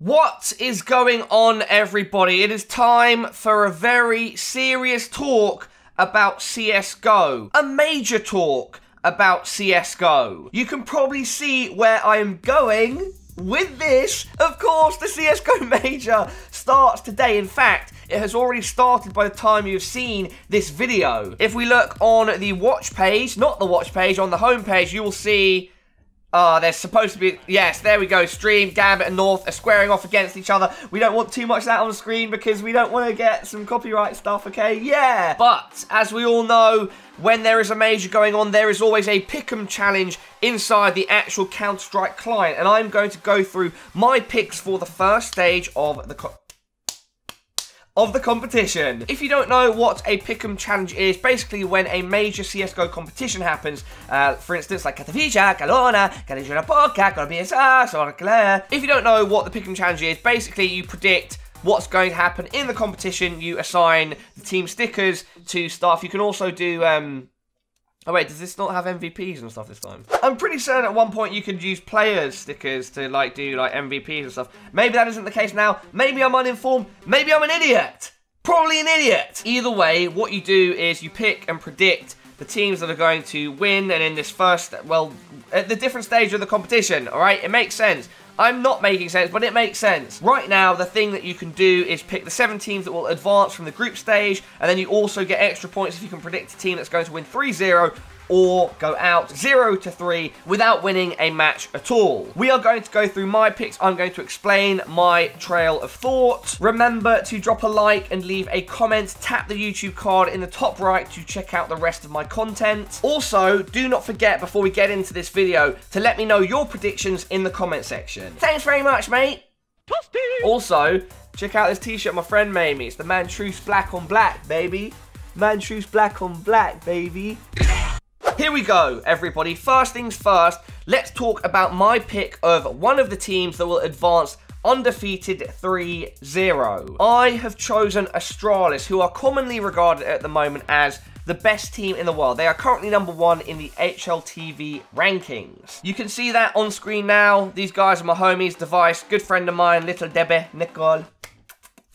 What is going on, everybody? It is time for a very serious talk about CSGO. A major talk about CSGO. You can probably see where I am going with this. Of course, the CSGO Major starts today. In fact, it has already started by the time you've seen this video. If we look on the watch page, not the watch page, on the home page, you will see there's supposed to be, yes, there we go, Stream, Gambit and North are squaring off against each other. We don't want too much of that on the screen because we don't want to get some copyright stuff, okay? Yeah! But, as we all know, when there is a major going on, there is always a pick'em challenge inside the actual Counter-Strike client. And I'm going to go through my picks for the first stage of the competition. If you don't know what a pick'em challenge is, basically when a major CSGO competition happens, for instance, like Katowice, Kelowna, Kaliszyn-Opoka, Gorbica, if you don't know what the pick'em challenge is, basically you predict what's going to happen in the competition, you assign the team stickers to stuff. You can also do, oh wait, does this not have MVPs and stuff this time? I'm pretty certain at one point you could use players stickers to do MVPs and stuff. Maybe that isn't the case now. Maybe I'm uninformed. Maybe I'm an idiot. Probably an idiot. Either way, what you do is you pick and predict the teams that are going to win, and in this first, well, at the different stage of the competition, alright? It makes sense. I'm not making sense, but it makes sense. Right now, the thing that you can do is pick the 7 teams that will advance from the group stage, and then you also get extra points if you can predict a team that's going to win 3-0 or go out 0-3 without winning a match at all. We are going to go through my picks. I'm going to explain my trail of thought. Remember to drop a like and leave a comment. Tap the YouTube card in the top right to check out the rest of my content. Also, do not forget, before we get into this video, to let me know your predictions in the comment section. Thanks very much, mate. Toasty. Also, check out this t-shirt my friend made me. It's the Man Truce Black on Black, baby. Man Truce Black on Black, baby. Here we go, everybody. First things first, let's talk about my pick of one of the teams that will advance undefeated 3-0. I have chosen Astralis, who are commonly regarded at the moment as the best team in the world. They are currently #1 in the HLTV rankings. You can see that on screen now. These guys are my homies, Device, good friend of mine, Little Debbie, Nicole.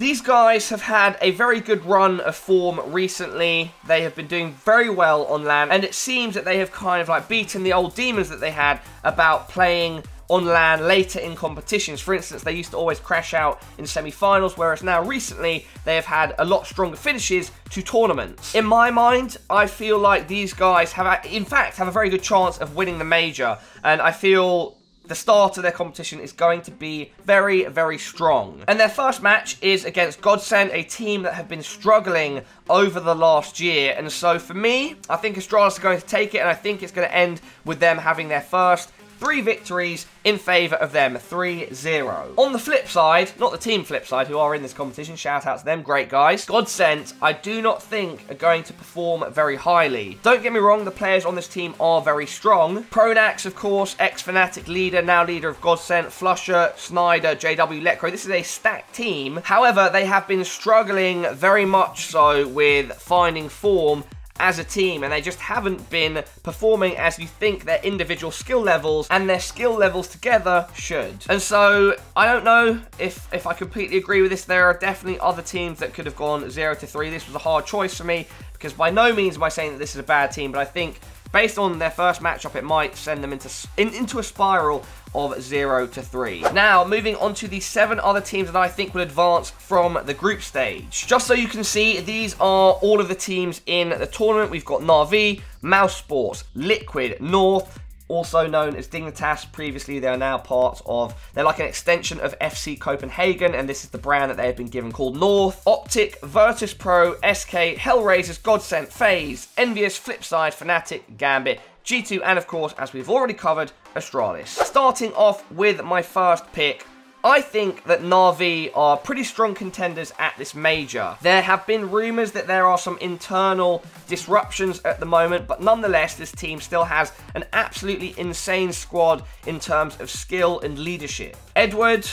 These guys have had a very good run of form recently. They have been doing very well on LAN, and it seems that they have kind of beaten the old demons that they had about playing on LAN later in competitions. For instance, they used to always crash out in semi-finals, whereas now recently they have had a lot stronger finishes to tournaments. In my mind, I feel like these guys have, in fact, have a very good chance of winning the major, and I feel the start of their competition is going to be very, very strong. And their first match is against Godsent, a team that have been struggling over the last year. And so for me, I think Astralis are going to take it, and I think it's going to end with them having their first 3 victories in favour of them, 3-0. On the flip side, not the team flip side, who are in this competition, shout out to them, great guys, Godsent, I do not think are going to perform very highly. Don't get me wrong, the players on this team are very strong. Pronax, of course, ex-Fnatic leader, now leader of Godsent, Flusher, Snyder, JW, Lecro. This is a stacked team. However, they have been struggling very much so with finding form as a team, and they just haven't been performing as you think their individual skill levels and their skill levels together should. And so, I don't know if I completely agree with this. There are definitely other teams that could have gone 0-3. This was a hard choice for me, because by no means am I saying that this is a bad team, but I think based on their first matchup, it might send them into a spiral of 0-3. Now, moving on to the 7 other teams that I think will advance from the group stage. Just so you can see, these are all of the teams in the tournament. We've got Na'Vi, Mouse Sports, Liquid, North, also known as Dignitas. Previously, they are now part of, they're like an extension of FC Copenhagen, and this is the brand that they have been given called North. Optic, Virtus Pro, SK, Hellraisers, Godsent, FaZe, Envious, Flipside, Fnatic, Gambit, G2, and of course, as we've already covered, Astralis. Starting off with my first pick, I think that Na'Vi are pretty strong contenders at this major. There have been rumours that there are some internal disruptions at the moment, but nonetheless, this team still has an absolutely insane squad in terms of skill and leadership. Edward,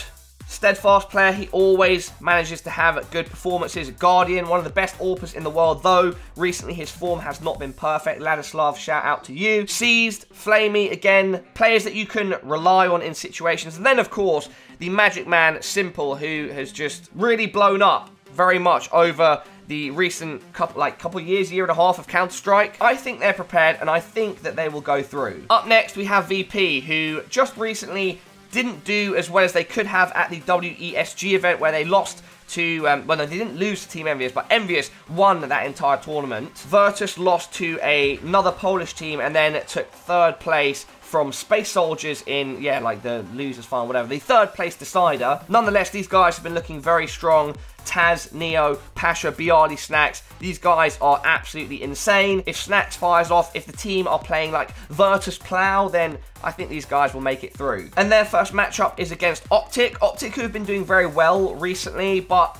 Steadfast player, he always manages to have good performances. Guardian, one of the best AWPers in the world, though recently his form has not been perfect. Ladislav, shout out to you. Seized, Flamey, again, players that you can rely on in situations. And then, of course, the Magic Man, Simple, who has just really blown up very much over the recent couple years, year and a half of Counter-Strike. I think they're prepared, and I think that they will go through. Up next, we have VP, who just recently didn't do as well as they could have at the WESG event, where they lost to, well, no, they didn't lose to Team Envious, but Envious won that entire tournament. Virtus lost to another Polish team and then took 3rd place from Space Soldiers in, yeah, like the losers final, whatever. The 3rd place decider. Nonetheless, these guys have been looking very strong. Taz, Neo, Pasha, Bialy, Snacks. These guys are absolutely insane. If Snacks fires off, if the team are playing like Virtus Plow, then I think these guys will make it through. And their first matchup is against Optic. Optic, who have been doing very well recently, but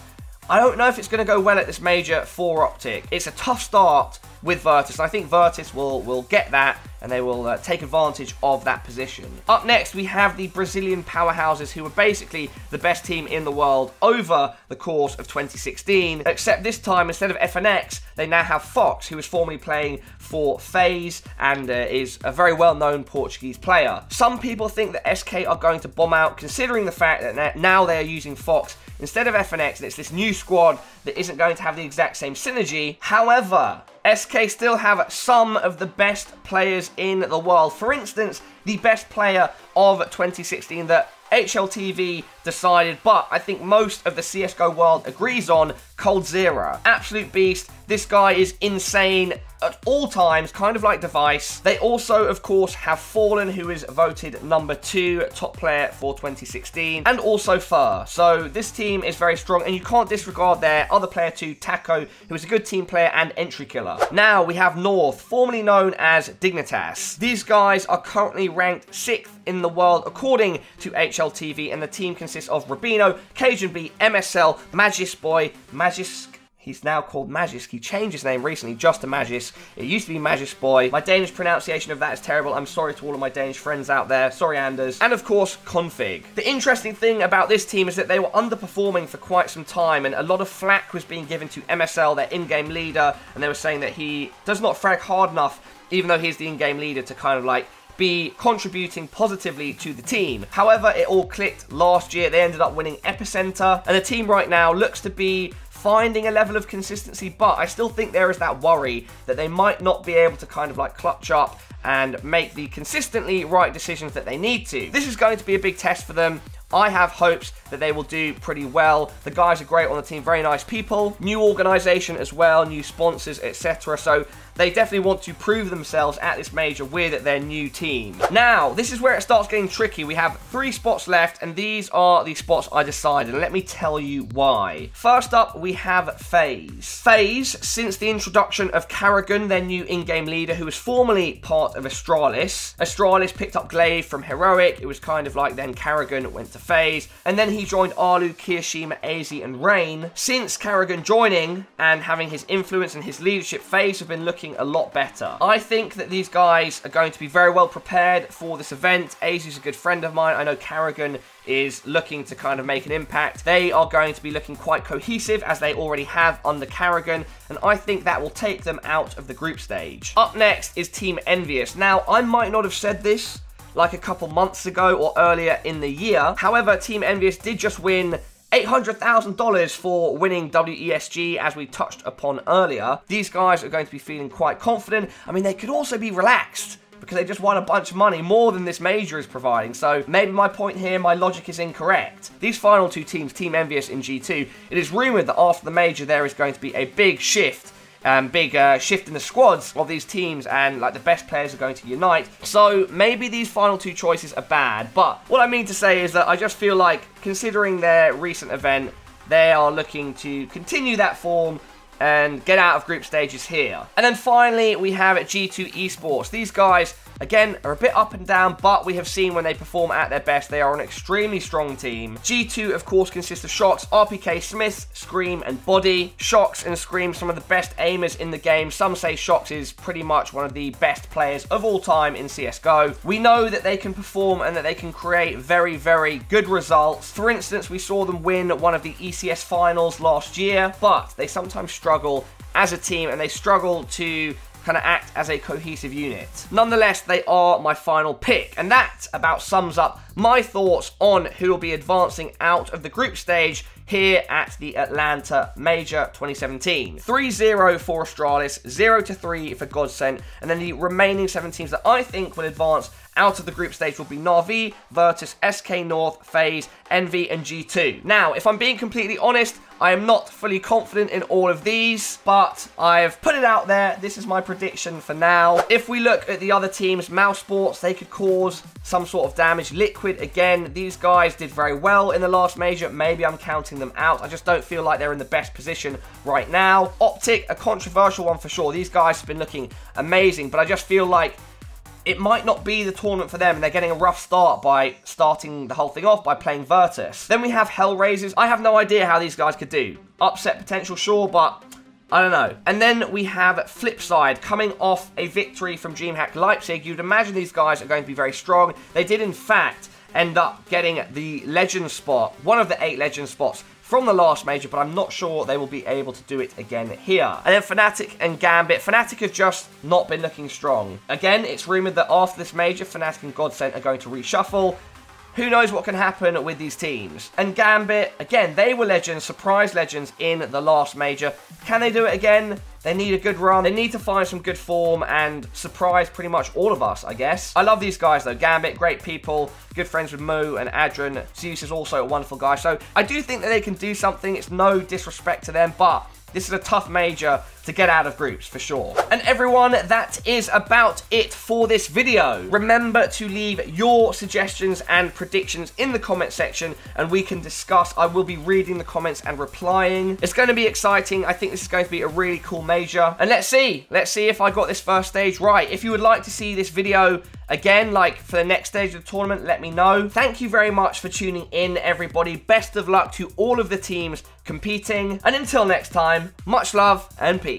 I don't know if it's going to go well at this major for Optic. It's a tough start with Virtus. I think Virtus will get that, and they will take advantage of that position. Up next, we have the Brazilian powerhouses, who were basically the best team in the world over the course of 2016, except this time, instead of FNX, they now have Fox, who was formerly playing for FaZe and is a very well-known Portuguese player. Some people think that SK are going to bomb out, considering the fact that now they are using Fox instead of FNX, and it's this new squad that isn't going to have the exact same synergy. However, SK still have some of the best players in the world. For instance, the best player of 2016 that HLTV decided, but I think most of the CSGO world agrees on, coldzera. Absolute beast. This guy is insane at all times, kind of like Device. They also, of course, have Fallen, who is voted #2 top player for 2016, and also Fur. So this team is very strong, and you can't disregard their other player too, Taco, who is a good team player and entry killer. Now we have North, formerly known as Dignitas. These guys are currently ranked 6th in the world according to HLTV, and the team consists of Rubino, Cajun B, MSL, Magisboy, he's now called Magisk. He changed his name recently just to Magisk. It used to be Magisboy. My Danish pronunciation of that is terrible. I'm sorry to all of my Danish friends out there. Sorry, Anders. And of course, Config. The interesting thing about this team is that they were underperforming for quite some time, and a lot of flack was being given to MSL, their in-game leader, and they were saying that he does not frag hard enough, even though he's the in-game leader, to kind of like be contributing positively to the team. However, it all clicked last year. They ended up winning Epicenter, and the team right now looks to be finding a level of consistency, but I still think there is that worry that they might not be able to kind of like clutch up and make the consistently right decisions that they need to. This is going to be a big test for them. I have hopes that they will do pretty well. The guys are great on the team, very nice people. New organisation as well, new sponsors, etc. So they definitely want to prove themselves at this major with their new team. Now, this is where it starts getting tricky. We have 3 spots left, and these are the spots I decided, and let me tell you why. First up, we have FaZe. FaZe, since the introduction of Karrigan, their new in-game leader, who was formerly part of Astralis. Astralis picked up Glaive from Heroic. It was kind of like then Karrigan went to FaZe, and then he joined Arlu, Kirishima, AZ, and Rain. Since Karrigan joining and having his influence and his leadership, FaZe have been looking a lot better. I think that these guys are going to be very well prepared for this event. AZ is a good friend of mine. I know Karrigan is looking to kind of make an impact. They are going to be looking quite cohesive, as they already have under Karrigan, and I think that will take them out of the group stage. Up next is Team Envious. Now, I might not have said this like a couple months ago or earlier in the year. However, Team Envious did just win $800,000 for winning WESG, as we touched upon earlier. These guys are going to be feeling quite confident. I mean, they could also be relaxed because they just won a bunch of money, more than this major is providing. So maybe my point here, my logic is incorrect. These final 2 teams, Team Envious and G2, it is rumoured that after the major there is going to be a big shift. Shift in the squads of these teams, and like the best players are going to unite. So maybe these final 2 choices are bad, but what I mean to say is that I just feel like, considering their recent event, they are looking to continue that form and get out of group stages here. And then finally, we have G2 Esports. These guys again, are a bit up and down, but we have seen when they perform at their best, they are an extremely strong team. G2, of course, consists of Shox, RPK, Smith, Scream, and Body. Shox and Scream, some of the best aimers in the game. Some say Shox is pretty much one of the best players of all time in CSGO. We know that they can perform and that they can create very, very good results. For instance, we saw them win one of the ECS finals last year, but they sometimes struggle as a team and they struggle to kind of act as a cohesive unit. Nonetheless, they are my final pick, and that about sums up my thoughts on who will be advancing out of the group stage here at the Atlanta Major 2017. 3-0 for Astralis, 0-3 for Godsent, and then the remaining 7 teams that I think will advance out of the group stage will be Na'Vi, Virtus, SK North, FaZe, Envy, and G2. Now, if I'm being completely honest, I am not fully confident in all of these, but I've put it out there. This is my prediction for now. If we look at the other teams, Mouse Sports, they could cause some sort of damage. Liquid, again, these guys did very well in the last major. Maybe I'm counting them out. I just don't feel like they're in the best position right now. Optic, a controversial one for sure. These guys have been looking amazing, but I just feel like it might not be the tournament for them, and they're getting a rough start by starting the whole thing off by playing Virtus. Then we have Hellraisers. I have no idea how these guys could do. Upset potential, sure, but I don't know. And then we have Flipside coming off a victory from DreamHack Leipzig. You'd imagine these guys are going to be very strong. They did, in fact, end up getting the legend spot, one of the 8 legend spots from the last major, but I'm not sure they will be able to do it again here. And then Fnatic and Gambit. Fnatic have just not been looking strong. Again, it's rumoured that after this major, Fnatic and Godsent are going to reshuffle. Who knows what can happen with these teams? And Gambit, again, they were legends, surprise legends in the last major. Can they do it again? They need a good run. They need to find some good form and surprise pretty much all of us, I guess. I love these guys, though. Gambit, great people. Good friends with Moo and Adrian. Zeus is also a wonderful guy. So I do think that they can do something. It's no disrespect to them, but this is a tough major to get out of groups, for sure. And everyone, that is about it for this video. Remember to leave your suggestions and predictions in the comment section, and we can discuss. I will be reading the comments and replying. It's going to be exciting. I think this is going to be a really cool major. And let's see if I got this first stage right. If you would like to see this video again, like for the next stage of the tournament, let me know. Thank you very much for tuning in, everybody. Best of luck to all of the teams competing. And until next time, much love and peace.